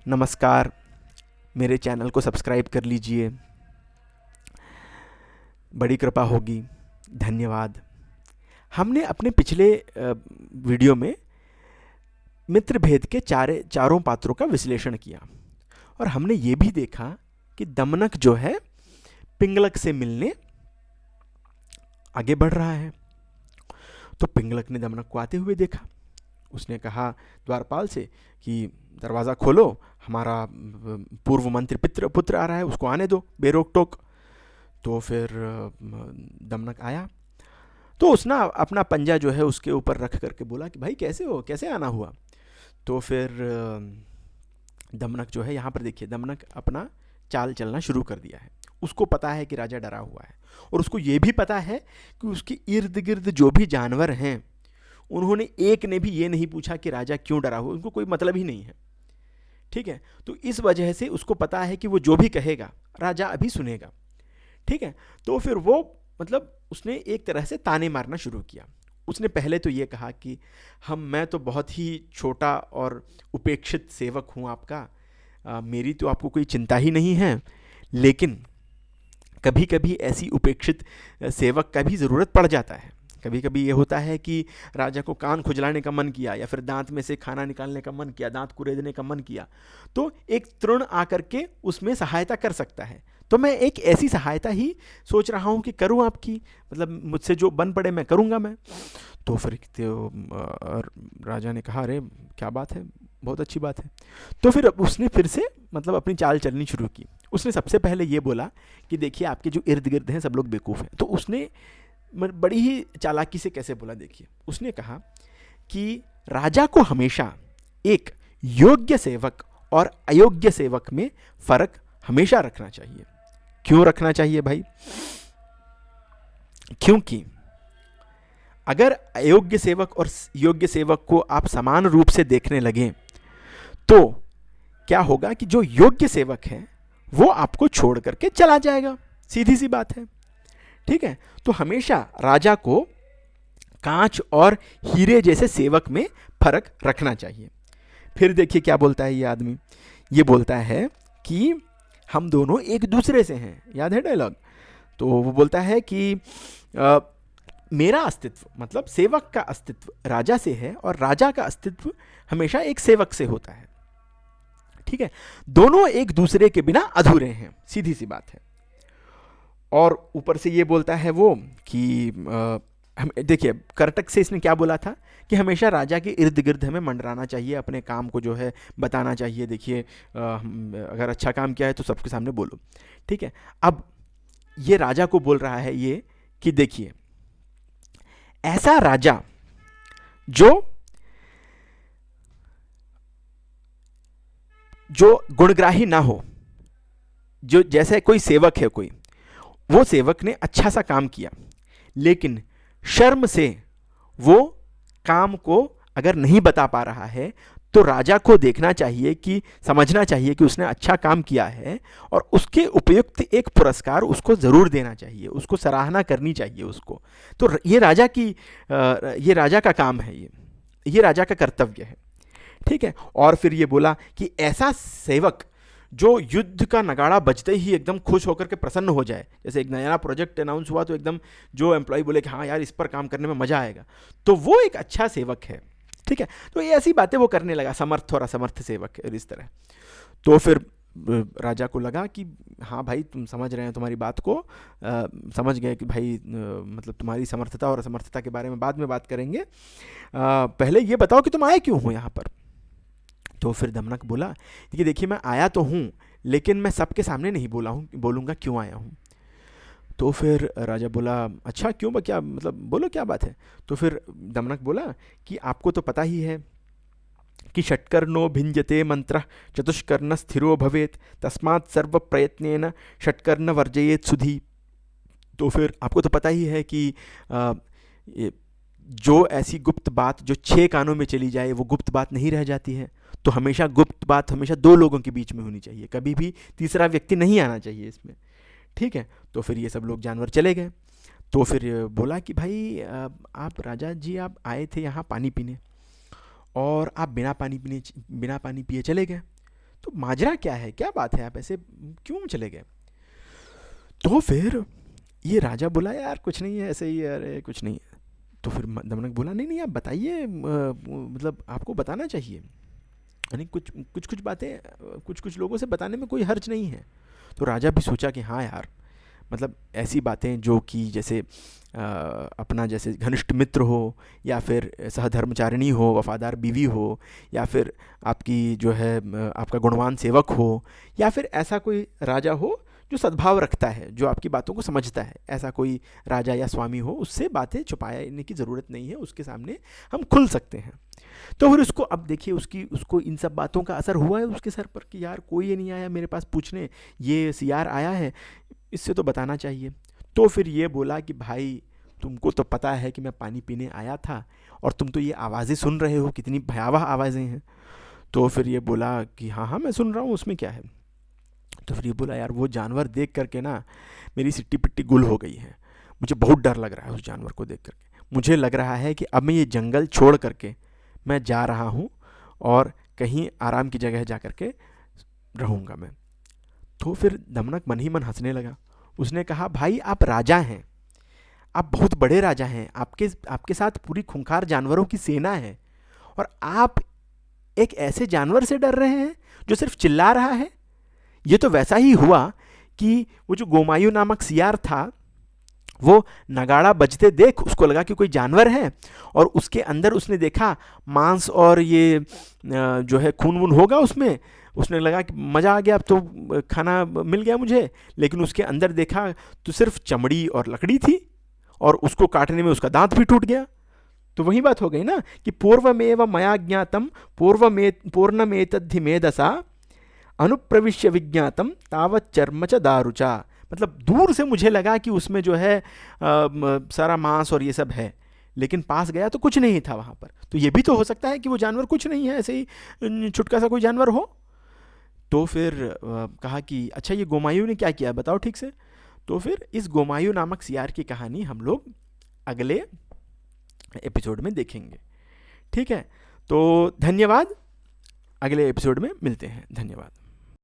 नमस्कार, मेरे चैनल को सब्सक्राइब कर लीजिए, बड़ी कृपा होगी। धन्यवाद। हमने अपने पिछले वीडियो में मित्र भेद के चारों पात्रों का विश्लेषण किया और हमने ये भी देखा कि दमनक जो है पिंगलक से मिलने आगे बढ़ रहा है। तो पिंगलक ने दमनक को आते हुए देखा। उसने कहा द्वारपाल से कि दरवाज़ा खोलो, हमारा पूर्व मंत्री पुत्र आ रहा है, उसको आने दो बेरोक टोक। तो फिर दमनक आया तो उसने अपना पंजा जो है उसके ऊपर रख करके बोला कि भाई कैसे हो, कैसे आना हुआ। तो फिर दमनक जो है, यहाँ पर देखिए, दमनक अपना चाल चलना शुरू कर दिया है। उसको पता है कि राजा डरा हुआ है और उसको ये भी पता है कि उसके इर्द गिर्द जो भी जानवर हैं उन्होंने एक ने भी ये नहीं पूछा कि राजा क्यों डरा हुआ, उनको कोई मतलब ही नहीं है। ठीक है, तो इस वजह से उसको पता है कि वो जो भी कहेगा राजा अभी सुनेगा। ठीक है, तो फिर वो मतलब उसने एक तरह से ताने मारना शुरू किया। उसने पहले तो ये कहा कि मैं तो बहुत ही छोटा और उपेक्षित सेवक हूँ आपका, मेरी तो आपको कोई चिंता ही नहीं है, लेकिन कभी कभी ऐसी उपेक्षित सेवक का भी ज़रूरत पड़ जाता है। कभी कभी ये होता है कि राजा को कान खुजलाने का मन किया या फिर दांत में से खाना निकालने का मन किया, दांत कुरेदने का मन किया, तो एक तृण आकर के उसमें सहायता कर सकता है। तो मैं एक ऐसी सहायता ही सोच रहा हूँ कि करूँ आपकी, मतलब मुझसे जो बन पड़े मैं करूँगा मैं। तो फिर राजा ने कहा अरे क्या बात है, बहुत अच्छी बात है। तो फिर उसने फिर से मतलब अपनी चाल चलनी शुरू की। उसने सबसे पहले ये बोला कि देखिए आपके जो इर्द गिर्द हैं सब लोग बेवकूफ़ हैं। तो उसने बड़ी ही चालाकी से कैसे बोला, देखिए उसने कहा कि राजा को हमेशा एक योग्य सेवक और अयोग्य सेवक में फर्क हमेशा रखना चाहिए। क्यों रखना चाहिए भाई? क्योंकि अगर अयोग्य सेवक और योग्य सेवक को आप समान रूप से देखने लगें तो क्या होगा कि जो योग्य सेवक है वो आपको छोड़ करके चला जाएगा, सीधी सी बात है। ठीक है, तो हमेशा राजा को कांच और हीरे जैसे सेवक में फर्क रखना चाहिए। फिर देखिए क्या बोलता है ये आदमी, ये बोलता है कि हम दोनों एक दूसरे से हैं, याद है डायलॉग? तो वो बोलता है कि मेरा अस्तित्व मतलब सेवक का अस्तित्व राजा से है और राजा का अस्तित्व हमेशा एक सेवक से होता है। ठीक है, दोनों एक दूसरे के बिना अधूरे हैं, सीधी सी बात है। और ऊपर से ये बोलता है वो कि देखिए करटक से इसने क्या बोला था कि हमेशा राजा के इर्द गिर्द हमें मंडराना चाहिए, अपने काम को जो है बताना चाहिए। देखिए अगर अच्छा काम किया है तो सबके सामने बोलो। ठीक है, अब ये राजा को बोल रहा है ये कि देखिए ऐसा राजा जो गुणग्राही ना हो, जो जैसे कोई सेवक है, कोई वो सेवक ने अच्छा सा काम किया लेकिन शर्म से वो काम को अगर नहीं बता पा रहा है तो राजा को देखना चाहिए कि समझना चाहिए कि उसने अच्छा काम किया है और उसके उपयुक्त एक पुरस्कार उसको ज़रूर देना चाहिए, उसको सराहना करनी चाहिए उसको। तो ये राजा का काम है, ये राजा का कर्तव्य है। ठीक है, और फिर ये बोला कि ऐसा सेवक जो युद्ध का नगाड़ा बजते ही एकदम खुश होकर के प्रसन्न हो जाए, जैसे एक नया प्रोजेक्ट अनाउंस हुआ तो एकदम जो एम्प्लॉय बोले कि हाँ यार इस पर काम करने में मजा आएगा, तो वो एक अच्छा सेवक है। ठीक है, तो ये ऐसी बातें वो करने लगा, समर्थ और असमर्थ सेवक इस तरह। तो फिर राजा को लगा कि हाँ भाई तुम समझ रहे हैं, तुम्हारी बात को समझ गए कि भाई मतलब तुम्हारी समर्थता और असमर्थता के बारे में बाद में बात करेंगे, पहले ये बताओ कि तुम आए क्यों हो यहाँ पर। तो फिर दमनक बोला कि देखिए मैं आया तो हूँ लेकिन मैं सबके सामने नहीं बोलूँगा क्यों आया हूँ। तो फिर राजा बोला अच्छा क्यों, क्या मतलब बोलो क्या बात है। तो फिर दमनक बोला कि आपको तो पता ही है कि षट्कर्णो भिंजते मंत्र चतुष्कर्ण स्थिरो भवेत तस्मात् सर्व प्रयत्नेन षट्कर्ण वर्जयेत सुधी। तो फिर आपको तो पता ही है कि जो ऐसी गुप्त बात जो 6 कानों में चली जाए वो गुप्त बात नहीं रह जाती है। तो हमेशा गुप्त बात हमेशा 2 लोगों के बीच में होनी चाहिए, कभी भी तीसरा व्यक्ति नहीं आना चाहिए इसमें। ठीक है, तो फिर ये सब लोग जानवर चले गए। तो फिर बोला कि भाई आप राजा जी आप आए थे यहाँ पानी पीने और आप बिना पानी पिए चले गए। तो माजरा क्या है, क्या बात है, आप ऐसे क्यों चले गए? तो फिर ये राजा बोला यार कुछ नहीं है, ऐसे ही, अरे कुछ नहीं है। तो फिर दमनक बोला नहीं नहीं आप बताइए, मतलब आपको बताना चाहिए, यानी कुछ कुछ कुछ बातें कुछ कुछ लोगों से बताने में कोई हर्ज नहीं है। तो राजा भी सोचा कि हाँ यार, मतलब ऐसी बातें जो कि जैसे अपना जैसे घनिष्ठ मित्र हो, या फिर सहधर्मचारिणी हो, वफादार बीवी हो, या फिर आपकी जो है आपका गुणवान सेवक हो, या फिर ऐसा कोई राजा हो जो सद्भाव रखता है, जो आपकी बातों को समझता है, ऐसा कोई राजा या स्वामी हो, उससे बातें छुपाने की ज़रूरत नहीं है, उसके सामने हम खुल सकते हैं। तो फिर उसको अब देखिए उसको इन सब बातों का असर हुआ है उसके सर पर कि यार कोई ये नहीं आया मेरे पास पूछने, ये सियार आया है, इससे तो बताना चाहिए। तो फिर ये बोला कि भाई तुमको तो पता है कि मैं पानी पीने आया था, और तुम तो ये आवाज़ें सुन रहे हो, कितनी भयावह आवाज़ें हैं। तो फिर ये बोला कि हाँ हाँ मैं सुन रहा हूँ, उसमें क्या है। तो फिर ये बोला यार वो जानवर देख करके ना मेरी सिट्टी पिट्टी गुल हो गई है, मुझे बहुत डर लग रहा है उस जानवर को देख करके। मुझे लग रहा है कि अब मैं ये जंगल छोड़ करके मैं जा रहा हूँ, और कहीं आराम की जगह जा करके रहूँगा मैं। तो फिर दमनक मन ही मन हंसने लगा। उसने कहा भाई आप राजा हैं, आप बहुत बड़े राजा हैं, आपके आपके साथ पूरी खूंखार जानवरों की सेना है, और आप एक ऐसे जानवर से डर रहे हैं जो सिर्फ चिल्ला रहा है। ये तो वैसा ही हुआ कि वो जो गोमायु नामक सियार था, वो नगाड़ा बजते देख उसको लगा कि कोई जानवर है, और उसके अंदर उसने देखा मांस और ये जो है खून वून होगा उसमें, उसने लगा कि मज़ा आ गया, अब तो खाना मिल गया मुझे। लेकिन उसके अंदर देखा तो सिर्फ चमड़ी और लकड़ी थी, और उसको काटने में उसका दांत भी टूट गया। तो वही बात हो गई ना कि पूर्वमेव मया ज्ञातम पूर्णमेतद्धि मेधसा अनुप्रविश्य विज्ञातम तावत चर्म च दारुचा। मतलब दूर से मुझे लगा कि उसमें जो है सारा मांस और ये सब है, लेकिन पास गया तो कुछ नहीं था वहाँ पर। तो ये भी तो हो सकता है कि वो जानवर कुछ नहीं है, ऐसे ही छुटका सा कोई जानवर हो। तो फिर कहा कि अच्छा ये गोमायु ने क्या किया बताओ ठीक से। तो फिर इस गोमायु नामक सियार की कहानी हम लोग अगले एपिसोड में देखेंगे, ठीक है। तो धन्यवाद, अगले एपिसोड में मिलते हैं, धन्यवाद।